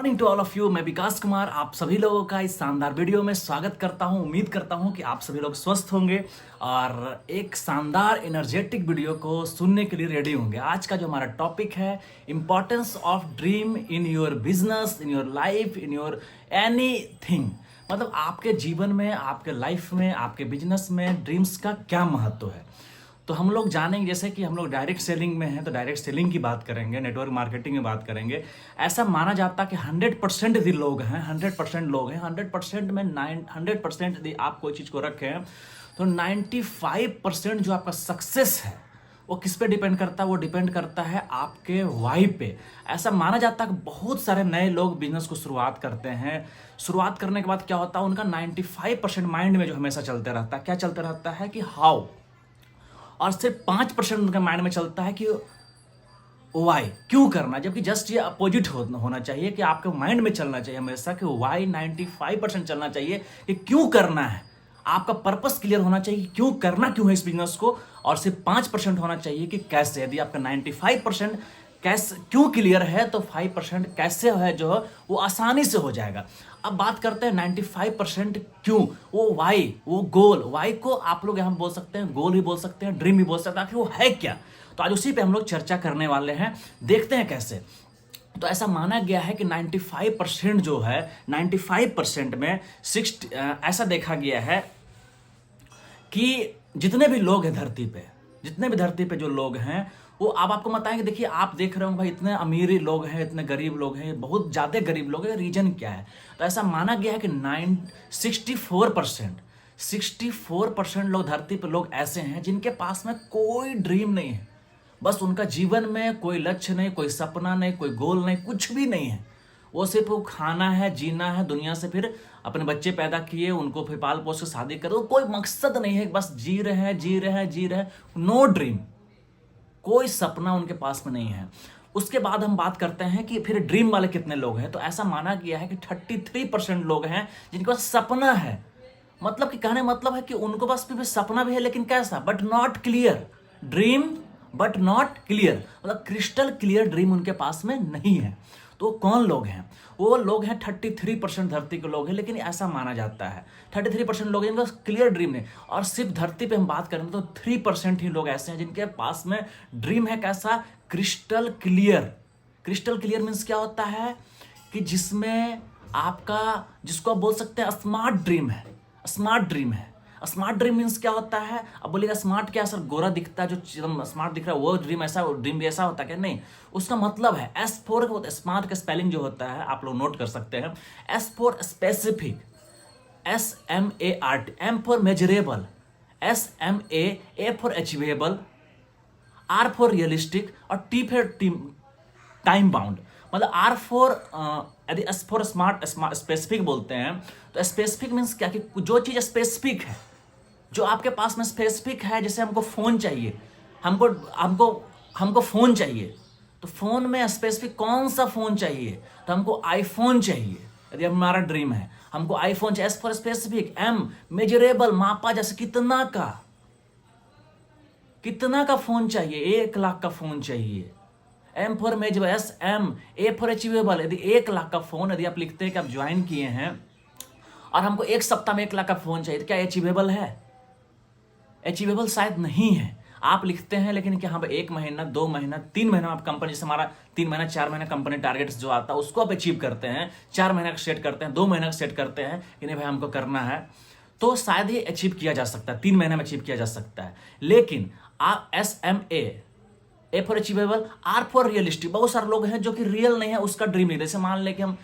Morning to all of you. मैं विकास कुमार आप सभी लोगों का इस शानदार वीडियो में स्वागत करता हूं। उम्मीद करता हूं कि आप सभी लोग स्वस्थ होंगे और एक शानदार एनर्जेटिक वीडियो को सुनने के लिए रेडी होंगे। आज का जो हमारा टॉपिक है, importance of dream in your business, in your life, in your anything. मतलब आपके जीवन में, आपके लाइफ में, आपके बिजनेस में ड्रीम्स का क्या महत्व है। तो हम लोग जानेंगे, जैसे कि हम लोग डायरेक्ट सेलिंग में हैं तो डायरेक्ट सेलिंग की बात करेंगे, नेटवर्क मार्केटिंग में बात करेंगे। ऐसा माना जाता है कि 100% यदि लोग हैं, 100% लोग हैं, 100% में 100% यदि आप कोई चीज़ को रखें तो 95% जो आपका सक्सेस है वो किस पे डिपेंड करता है? वो डिपेंड करता है आपके वाई पे। ऐसा माना जाता है कि बहुत सारे नए लोग बिजनेस को शुरुआत करते हैं। शुरुआत करने के बाद क्या होता है, उनका 95% माइंड में जो हमेशा चलते रहता है, क्या चलते रहता है कि हाउ, और सिर्फ 5% उनके माइंड में चलता है कि वाई, क्यों करना। जबकि जस्ट ये अपोजिट होना चाहिए कि आपके माइंड में चलना चाहिए हमेशा कि वाई 95% चलना चाहिए कि क्यों करना है। आपका पर्पस क्लियर होना चाहिए, क्यों करना क्यों है इस बिजनेस को, और सिर्फ 5% होना चाहिए कि कैसे। यदि आपका 95% कैसे क्यों क्लियर है तो 5% कैसे है जो है वो आसानी से हो जाएगा। अब बात करते हैं 95% क्यों, वो वाई, वो गोल। वाई को आप लोग यहाँ बोल सकते हैं, गोल भी बोल सकते हैं, ड्रीम भी बोल सकते हैं, आखिर वो है क्या। तो आज उसी पे हम लोग चर्चा करने वाले हैं, देखते हैं कैसे। तो ऐसा माना गया है कि 95% जो है, 95% में 60 ऐसा देखा गया है कि जितने भी लोग हैं धरती पे, जितने भी धरती पे जो लोग हैं वो, अब आपको बताएं कि देखिए आप देख रहे हो भाई इतने अमीर लोग हैं, इतने गरीब लोग हैं, बहुत ज़्यादा गरीब लोग हैं। रीजन क्या है? तो ऐसा माना गया है कि 64% लोग धरती पे लोग ऐसे हैं जिनके पास में कोई ड्रीम नहीं है। बस उनका जीवन में कोई लक्ष्य नहीं, कोई सपना नहीं, कोई गोल नहीं, कुछ भी नहीं है। वो सिर्फ वो खाना है, जीना है, दुनिया से फिर अपने बच्चे पैदा किए, उनको फिर पाल पोस के शादी करो, कोई मकसद नहीं है, बस जी रहे हैं, जी रहे हैं, जी रहे हैं। नो ड्रीम, कोई सपना उनके पास में नहीं है। उसके बाद हम बात करते हैं कि फिर ड्रीम वाले कितने लोग हैं। तो ऐसा माना गया है कि 33% लोग हैं जिनके पास सपना है। मतलब कि कहने मतलब है कि उनको पास भी सपना भी है, लेकिन कैसा, but not clear. Dream but not clear, मतलब क्रिस्टल क्लियर ड्रीम उनके पास में नहीं है। तो कौन लोग हैं? वो लोग हैं 33% धरती के लोग हैं, लेकिन ऐसा माना जाता है 33% लोग हैं जिनका क्लियर ड्रीम नहीं। और सिर्फ धरती पे हम बात करें तो 3% ही लोग ऐसे हैं जिनके पास में ड्रीम है। कैसा? Crystal clear. Crystal clear means क्या होता है कि जिसमें आपका, जिसको आप बोल सकते हैं स्मार्ट ड्रीम है। स्मार्ट ड्रीम है। स्मार्ट ड्रीम मीन्स क्या होता है? अब बोलिएगा स्मार्ट क्या सर, गोरा दिखता है जो स्मार्ट दिख रहा है वो ड्रीम ऐसा, ड्रीम भी ऐसा होता है क्या? नहीं, उसका मतलब है S4 स्मार्ट का स्पेलिंग जो होता है आप लोग नोट कर सकते हैं। S4 specific, SMART, M for measurable, SMA for achievable, R for realistic और T फॉर टाइम बाउंड। मतलब यदि S फॉर स्मार्ट स्पेसिफिक बोलते हैं तो स्पेसिफिक मीन्स क्या कि जो चीज़ स्पेसिफिक है, जो आपके पास में स्पेसिफिक है। जैसे हमको फ़ोन चाहिए, हमको हमको हमको फ़ोन चाहिए, तो फ़ोन में स्पेसिफिक कौन सा फ़ोन चाहिए? तो हमको आईफोन चाहिए। यदि हमारा ड्रीम है हमको आईफोन चाहिए। S for specific, M measurable, मापा, जैसे कितना का फ़ोन चाहिए? 1 लाख का फ़ोन चाहिए। M for measurable, SM, A for achievable. यदि 1 लाख का फ़ोन यदि आप लिखते हैं कि आप ज्वाइन किए हैं और हमको 1 सप्ताह में 1 लाख का फ़ोन चाहिए, तो क्या अचीवेबल है? अचीवेबल शायद नहीं है। आप लिखते हैं लेकिन क्या, हाँ भाई 1 महीना, 2 महीना, 3 महीना आप कंपनी, जैसे हमारा 3 महीना 4 महीना कंपनी टारगेट्स जो आता है उसको आप अचीव करते हैं, 4 महीना का सेट करते हैं, 2 महीना का सेट करते हैं कि नहीं भाई हमको करना है, तो शायद ये अचीव किया जा सकता है, 3 महीने में अचीव किया जा सकता है। लेकिन आप SMA, A for achievable, R for realistic, बहुत सारे लोग हैं जो कि रियल नहीं है, उसका ड्रीम नहीं। जैसे मान लें कि हम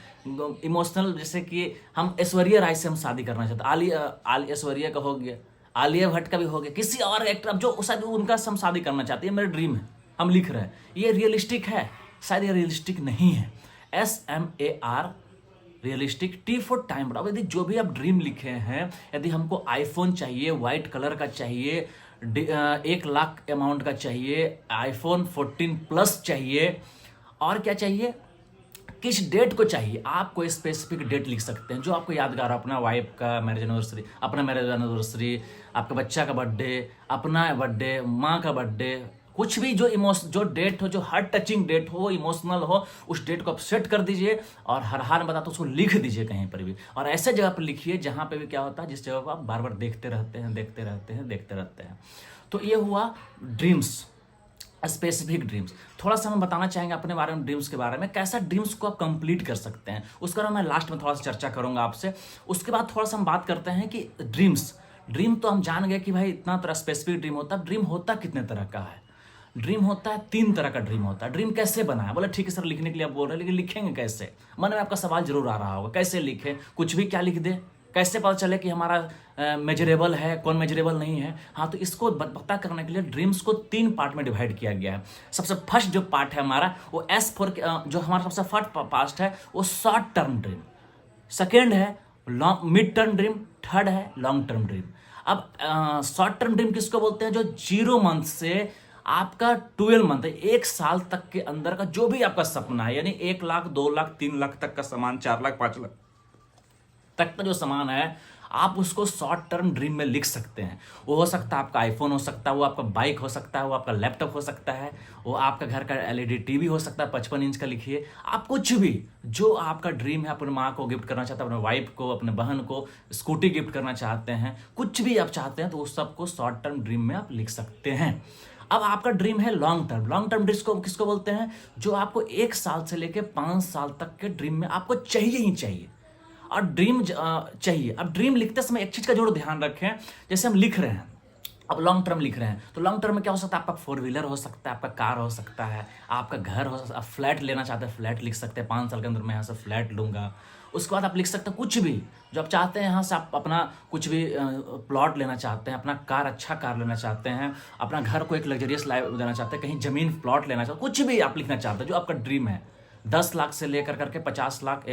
इमोशनल, जैसे कि हम ऐश्वर्या राय से हम शादी करना चाहते हैं, ऐश्वर्या का हो गया, आलिया भट्ट का भी हो गया, किसी और एक्टर जो शायद उनका हम शादी करना चाहते हैं, मेरा ड्रीम है, हम लिख रहे हैं, ये रियलिस्टिक है? शायद ये रियलिस्टिक नहीं है। SMAR realistic, T for time. अब यदि जो भी आप ड्रीम लिखे हैं, यदि हमको आईफोन चाहिए, व्हाइट कलर का चाहिए, 1 लाख अमाउंट का चाहिए, iPhone 14 प्लस चाहिए, और क्या चाहिए, किस डेट को चाहिए, आप कोई स्पेसिफिक डेट लिख सकते हैं जो आपको यादगार हो। अपना वाइफ का मैरिज एनिवर्सरी, अपना मैरिज एनिवर्सरी, आपका बच्चा का बर्थडे, अपना बर्थडे, माँ का बर्थडे, कुछ भी जो डेट हो, जो हार्ट टचिंग डेट हो, इमोशनल हो, उस डेट को आप सेट कर दीजिए और हर हाल में बताता उसको लिख दीजिए कहीं पर भी, और ऐसे जगह पर लिखिए जहाँ पे भी क्या होता है, जिस जगह को आप बार बार देखते रहते हैं, देखते रहते हैं, देखते रहते हैं। तो ये हुआ ड्रीम्स, स्पेसिफिक ड्रीम्स। थोड़ा सा हम बताना चाहेंगे अपने बारे में, ड्रीम्स के बारे में, कैसा ड्रीम्स को आप कंप्लीट कर सकते हैं, उसके बारे में मैं लास्ट में थोड़ा सा चर्चा करूंगा आपसे। उसके बाद थोड़ा सा हम बात करते हैं कि ड्रीम तो हम जान गए कि भाई इतना तरह स्पेसिफिक ड्रीम होता है। ड्रीम होता कितने तरह का है? ड्रीम होता है 3 तरह का ड्रीम होता है। ड्रीम कैसे बना है? बोले ठीक है सर, लिखने के लिए आप बोल रहे हैं, लेकिन लिखेंगे कैसे? मन में आपका सवाल जरूर आ रहा होगा, कैसे लिखें? कुछ भी क्या लिख दे? कैसे पता चले कि हमारा मेजरेबल है, कौन मेजरेबल नहीं है? हाँ, तो इसको पता करने के लिए ड्रीम्स को 3 पार्ट में डिवाइड किया गया है। सबसे फर्स्ट जो पार्ट है हमारा, वो S4 जो हमारा सबसे फर्स्ट पार्ट है, वो शॉर्ट टर्म ड्रीम। सेकेंड है मिड टर्म ड्रीम। थर्ड है लॉन्ग टर्म ड्रीम। अब शॉर्ट टर्म ड्रीम किसको बोलते हैं? जो 0 मंथ से आपका 12 मंथ है, 1 साल तक के अंदर का जो भी आपका सपना है, यानी 1 लाख, 2 लाख, 3 लाख तक का सामान, 4 लाख, 5 लाख तक का जो सामान है, आप उसको शॉर्ट टर्म ड्रीम में लिख सकते हैं। वो हो सकता है आपका आईफोन, हो सकता है वो आपका बाइक, हो सकता है वो आपका लैपटॉप, हो सकता है वो आपका घर का LED टीवी हो सकता है 55 इंच का। लिखिए आप कुछ भी जो आपका ड्रीम है, अपने माँ को गिफ्ट करना चाहते हैं, अपने वाइफ को, अपने बहन को स्कूटी गिफ्ट करना चाहते हैं, कुछ भी आप चाहते हैं, तो उस सबको शॉर्ट टर्म ड्रीम में आप लिख सकते हैं। अब आपका ड्रीम है long term. Long term dream को किसको बोलते हैं? जो आपको 1 साल से लेकर 5 साल तक के ड्रीम में आपको चाहिए ही चाहिए, और ड्रीम चाहिए। अब ड्रीम लिखते समय एक चीज का जरूर ध्यान रखें, जैसे हम लिख रहे हैं, अब लॉन्ग टर्म लिख रहे हैं, तो लॉन्ग टर्म में क्या हो सकता है? आपका 4 व्हीलर हो सकता है, आपका कार हो सकता है, आपका घर हो सकता है, आप फ्लैट लेना चाहते हैं, फ्लैट लिख सकते हैं, 5 साल के अंदर मैं यहाँ से फ्लैट लूंगा। उसके बाद आप लिख सकते हैं कुछ भी जो आप चाहते हैं, यहाँ से आप अपना कुछ भी प्लॉट लेना चाहते हैं, अपना कार, अच्छा कार लेना चाहते हैं, अपना घर को एक लग्जरियस लाइफ देना चाहते हैं, कहीं जमीन प्लॉट लेना चाहते हैं, कुछ भी आप लिखना चाहते हैं जो आपका ड्रीम है। 10 लाख से लेकर करके 50 लाख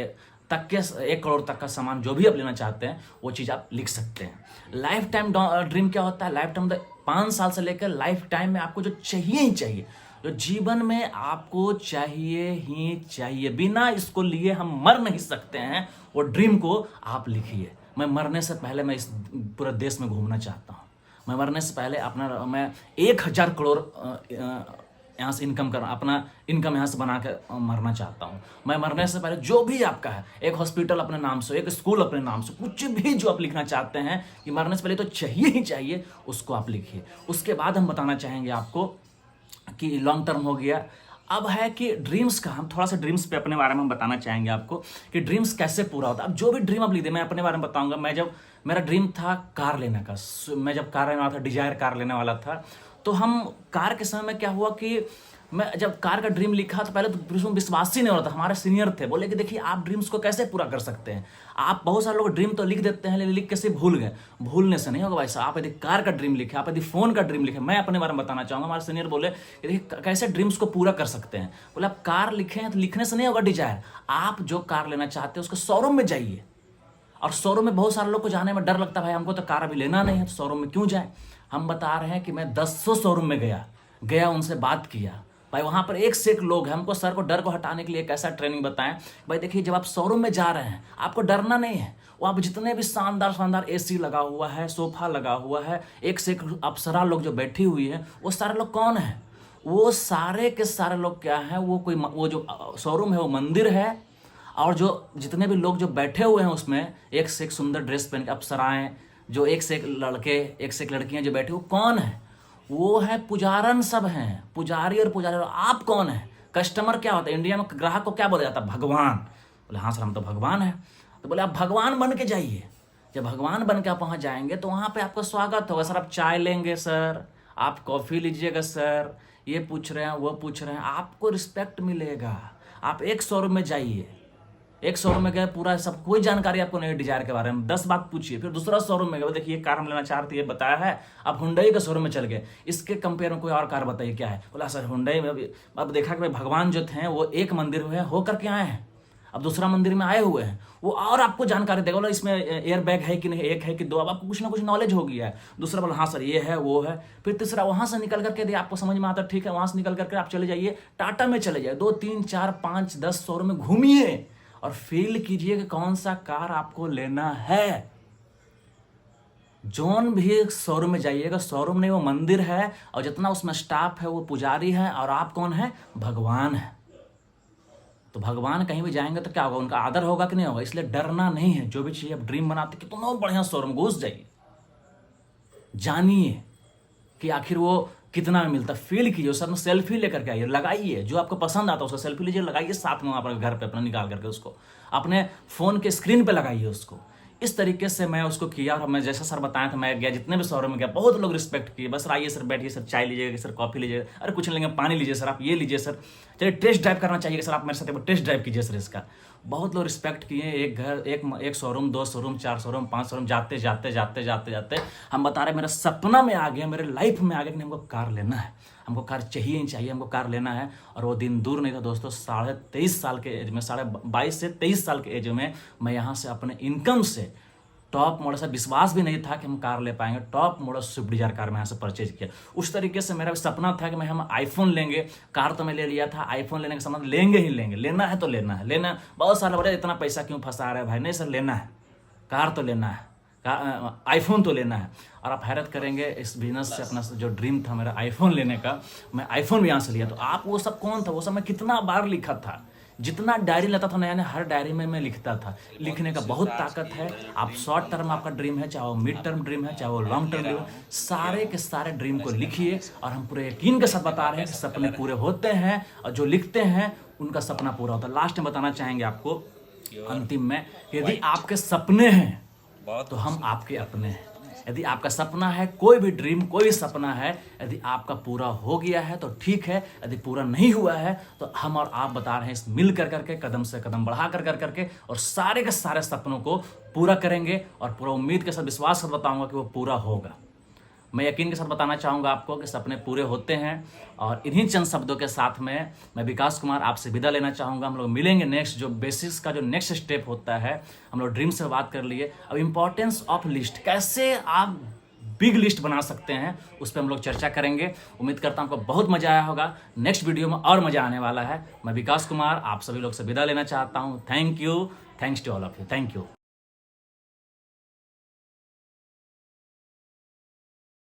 तक के 1 करोड़ तक का सामान जो भी आप लेना चाहते हैं, वो चीज़ आप लिख सकते हैं। लाइफ टाइम ड्रीम क्या होता है? लाइफ टाइम 5 साल से लेकर लाइफ टाइम में आपको जो चाहिए ही चाहिए, जो जीवन में आपको चाहिए ही चाहिए, बिना इसको लिए हम मर नहीं सकते हैं, वो ड्रीम को आप लिखिए। मैं मरने से पहले मैं इस पूरे देश में घूमना चाहता हूँ। मैं मरने से पहले मैं 1000 करोड़ यहाँ से इनकम करना, अपना इनकम यहाँ से बना के मरना चाहता हूँ। मैं मरने से पहले जो भी आपका है, एक हॉस्पिटल अपने नाम से, एक स्कूल अपने नाम से, कुछ भी जो आप लिखना चाहते हैं कि मरने से पहले तो चाहिए ही चाहिए, उसको आप लिखिए। उसके बाद हम बताना चाहेंगे आपको कि लॉन्ग टर्म हो गया। अब है कि ड्रीम्स का, हम थोड़ा सा ड्रीम्स पे अपने बारे में हम बताना चाहेंगे आपको कि ड्रीम्स कैसे पूरा होता है। अब जो भी ड्रीम आप लिखते, मैं अपने बारे में बताऊंगा। मेरा ड्रीम था कार लेने का, मैं जब कार लेने वाला था, डिजायर कार लेने वाला था, तो हम कार के समय में क्या हुआ कि मैं जब कार का ड्रीम लिखा तो पहले तो उसमें विश्वास ही नहीं हो रहा था। हमारे सीनियर थे, बोले कि देखिए आप ड्रीम्स को कैसे पूरा कर सकते हैं, आप बहुत सारे लोग ड्रीम तो लिख देते हैं, लेकिन लिख कैसे भूल गए। भूलने से नहीं होगा भाई साहब। आप यदि कार का ड्रीम लिखे, आप यदि फोन का ड्रीम लिखे, मैं अपने बारे में बताना चाहूंगा। हमारे सीनियर बोले कि देखिए कैसे ड्रीम्स को पूरा कर सकते हैं। बोले आप कार लिखे हैं तो लिखने से नहीं होगा डिजायर, आप जो कार लेना चाहते हैं उसको शोरूम में जाइए। और शोरूम में बहुत सारे लोग को जाने में डर लगता है, भाई हमको तो कार अभी लेना नहीं है तो शोरूम में क्यों जाए। हम बता रहे हैं कि मैं 10 शोरूम में गया, उनसे बात किया। भाई वहां पर एक से एक लोग हैं। हमको सर को डर को हटाने के लिए एक ऐसा ट्रेनिंग बताएं, भाई देखिए जब आप शोरूम में जा रहे हैं आपको डरना नहीं है। वहाँ पर जितने भी शानदार शानदार AC लगा हुआ है, सोफा लगा हुआ है, एक से एक अप्सरा लोग जो बैठी हुई है, वो सारे लोग कौन है? वो सारे के सारे लोग क्या है, वो जो शोरूम है वो मंदिर है। और जो जितने भी लोग जो बैठे हुए हैं उसमें, एक से एक सुंदर ड्रेस पहन के अप्सराएं, जो एक से एक लड़के, एक से एक लड़कियां जो बैठी, वो कौन है? वो है पुजारन, सब हैं पुजारी और पुजारी। और आप कौन है? कस्टमर क्या होता है इंडिया में? ग्राहक को क्या बोला जाता है? भगवान। बोले हाँ सर हम तो भगवान है। तो बोले आप भगवान बन के जाइए। जब भगवान बन के आप वहाँ जाएंगे तो वहाँ पे आपका स्वागत होगा। सर आप चाय लेंगे सर, आप कॉफ़ी लीजिएगा सर, ये पूछ रहे हैं वो पूछ रहे हैं, आपको रिस्पेक्ट मिलेगा। आप एक शोरूम में जाइए, एक शोरूम में गए, पूरा सब कोई जानकारी आपको नहीं डिजायर के बारे में, 10 बात पूछिए। फिर दूसरा शोरूम में गए, देखिए ये कार हम लेना चाह रहे थे, ये बताया है। अब हुंडई के शोरूम में चल गए, इसके कंपेयर में कोई और कार बताइए क्या है। बोला सर हुंडई में। अब देखा कि भाई भगवान जो थे वो एक मंदिर में होकर के आए हैं, अब दूसरा मंदिर में आए हुए हैं, वो और आपको जानकारी देगा। बोला इसमें एयर बैग है कि नहीं, एक है कि दो, अब आपको कुछ ना कुछ नॉलेज हो गया है। दूसरा बोला हाँ सर ये है वो है। फिर तीसरा वहां से निकल करके यदि आपको समझ में आता ठीक है, वहां से निकल करके आप चले जाइए टाटा में, चले जाइए 2 3 4 5 10 शोरूम में घूमिए और फील कीजिए कि कौन सा कार आपको लेना है। जोन भी शोरूम में जाइएगा, शोरूम नहीं वो मंदिर है, और जितना उसमें स्टाफ है वो पुजारी है, और आप कौन है? भगवान है। तो भगवान कहीं भी जाएंगे तो क्या होगा? उनका आदर होगा कि नहीं होगा? इसलिए डरना नहीं है। जो भी चीज़ आप ड्रीम बनाते कि तुम और बढ़िया शोरूम घुस जाइए, जानिए कि आखिर वो कितना में मिलता, फील कीजिए, सब में सेल्फी लेकर के आइए, लगाइए, जो आपको पसंद आता है उसको सेल्फी लीजिए, लगाइए साथ में अपने घर पे अपना निकाल करके उसको अपने फ़ोन के स्क्रीन पे लगाइए उसको। इस तरीके से मैं उसको किया, और मैं जैसा सर बताया था, मैं गया जितने भी शहरों में गया, बहुत लोग रिस्पेक्ट किए। बस आइए सर, बैठिए सर, चाय लीजिएगा सर, कॉफ़ी लीजिए, अरे कुछ नहीं लेंगे, पानी लीजिए सर, आप ये लीजिए सर, चलिए टेस्ट ड्राइव करना चाहिए सर, आप मेरे साथ एक टेस्ट ड्राइव कीजिए सर इसका। बहुत लोग रिस्पेक्ट किए। एक घर, एक शोरूम, 2 शोरूम, 4 शोरूम, 5 शोरूम, जाते जाते जाते जाते जाते हम बता रहे मेरा सपना में आ गया, मेरे लाइफ में आ गया कि हमको कार लेना है, हमको कार चाहिए ही चाहिए, हमको कार लेना है। और वो दिन दूर नहीं था दोस्तों, 23.5 साल के एज में, 22 से 23 साल के एज में मैं यहाँ से अपने इनकम से टॉप मॉडल से, विश्वास भी नहीं था कि हम कार ले पाएंगे, top model Swift Dzire car में यहाँ से परचेज किया। उस तरीके से मेरा सपना था कि हम आईफोन लेंगे। कार तो मैं ले लिया था, आईफोन लेने का सपना लेंगे ही लेंगे, लेना है तो लेना है, लेना। बहुत सारे बोले इतना पैसा क्यों फंसा रहे भाई? नहीं सर, लेना है, कार तो लेना है, आईफोन तो लेना है। और आप हैरत करेंगे, इस बिजनेस से अपना जो ड्रीम था मेरा आईफोन लेने का, मैं आईफोन भी यहाँ से लिया। तो आप वो सब कौन था? वो सब मैं कितना बार लिखा था, जितना डायरी लेता था नया नया, हर डायरी में मैं लिखता था। लिखने का बहुत ताकत है। आप शॉर्ट टर्म आपका ड्रीम है, चाहे वो मिड टर्म ड्रीम है, चाहे वो लॉन्ग टर्म ड्रीम, सारे के सारे ड्रीम को लिखिए। और हम पूरे यकीन के साथ बता रहे हैं कि सपने पूरे होते हैं, और जो लिखते हैं उनका सपना पूरा होता है। लास्ट में बताना चाहेंगे आपको, अंतिम में, यदि आपके सपने हैं तो हम आपके अपने हैं। यदि आपका सपना है, कोई भी ड्रीम, कोई भी सपना है, यदि आपका पूरा हो गया है तो ठीक है, यदि पूरा नहीं हुआ है तो हम और आप बता रहे हैं, इस मिल कर करके, कदम से कदम बढ़ा कर करके, और सारे के सारे सपनों को पूरा करेंगे। और पूरा उम्मीद के साथ, विश्वास के साथ बताऊंगा कि वो पूरा होगा। मैं यकीन के साथ बताना चाहूँगा आपको कि सपने पूरे होते हैं। और इन्हीं चंद शब्दों के साथ में मैं विकास कुमार आपसे विदा लेना चाहूँगा। हम लोग मिलेंगे नेक्स्ट, जो बेसिस का जो नेक्स्ट स्टेप होता है, हम लोग ड्रीम से बात कर लिए। अब इम्पोर्टेंस ऑफ लिस्ट, कैसे आप बिग लिस्ट बना सकते हैं, उस पर हम लोग चर्चा करेंगे। उम्मीद करता हूँ आपको बहुत मजा आया होगा। नेक्स्ट वीडियो में और मजा आने वाला है। मैं विकास कुमार आप सभी लोग से विदा लेना चाहता हूँ। Thank you, thanks to all of you, thank you.